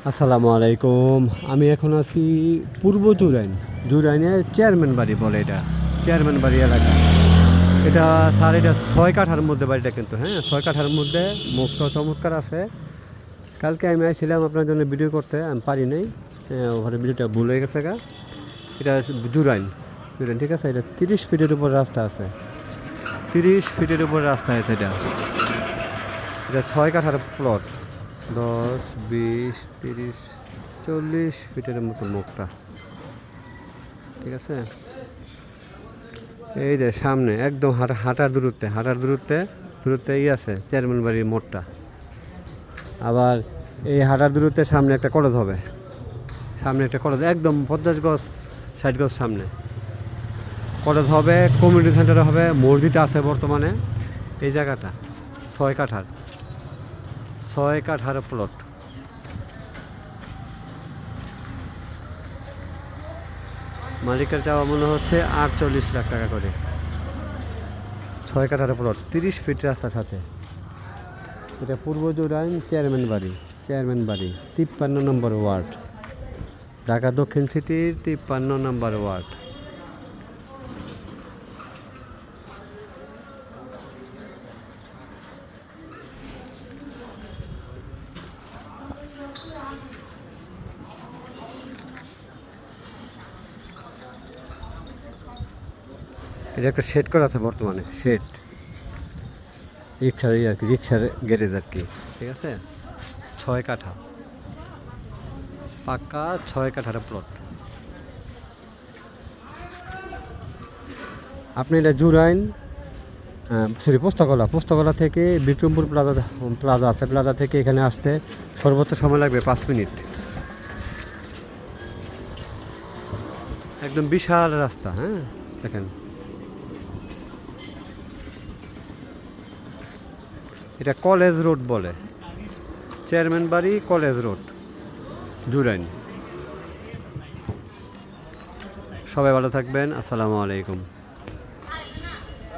আসসালামু আলাইকুম। আমি এখন আছি পূর্ব জুরাইনের চেয়ারম্যান বাড়ি বলে এটা, চেয়ারম্যান বাড়ি এলাকা। এটা স্যার, এটা 6 কাঠার মধ্যে বাড়িটা, কিন্তু হ্যাঁ 6 কাঠার মধ্যে মুখটা চমৎকার আছে। কালকে আমি আইছিলাম আপনার জন্য ভিডিও করতে, আমি পারি নাই, ওখানে ভিডিওটা ভুল হয়ে গেছে গা। এটা জুরাইন, জুরাইন ঠিক আছে। এটা 30 ফিটের উপর রাস্তা আছে, 30 ফিটের উপর রাস্তা আছে। এটা 6 কাঠার প্লট, 10, 20, 30, 40 ফিটের মতো মুখটা, ঠিক আছে। এই যে সামনে একদম হাঁটার দূরত্বে আছে চেয়ারম্যান বাড়ির মোড়টা। আবার এই হাঁটার দূরত্বে সামনে একটা কলেজ হবে, সামনে একটা কলেজ একদম 50 গজ 60 গজ সামনে কলেজ হবে, কমিউনিটি সেন্টার হবে, মসজিদ আছে বর্তমানে। এই জায়গাটা 6 কাঠার, 6 কাঠার প্লট। মালিকের চাওয়া মনে হচ্ছে 48 লাখ টাকা করে। 6 কাঠার প্লট, 30 ফিট রাস্তার সাথে। এটা পূর্ব জুরাইন চেয়ারম্যান বাড়ি, 53 নম্বর ওয়ার্ড, ঢাকা দক্ষিণ সিটির 53 নম্বর ওয়ার্ড। এটা একটা শেড করা আছে বর্তমানে, শেড রিক্সার আর কি, রিক্সার গ্যারেজ আর কি, ঠিক আছে। 6 কাঠা পাক্কা, 6 কাঠার প্লট। আপনি এটা জুরাইন, সরি পোস্তকলা থেকে বিক্রমপুর প্লাজা আছে, প্লাজা থেকে এখানে আসতে সর্বোচ্চ সময় লাগবে 5 মিনিট। একদম বিশাল রাস্তা, হ্যাঁ দেখেন। এটা কলেজ রোড বলে, চেয়ারম্যান বাড়ি কলেজ রোড, জুরাইন। সবাই ভালো থাকবেন, আসসালামু আলাইকুম।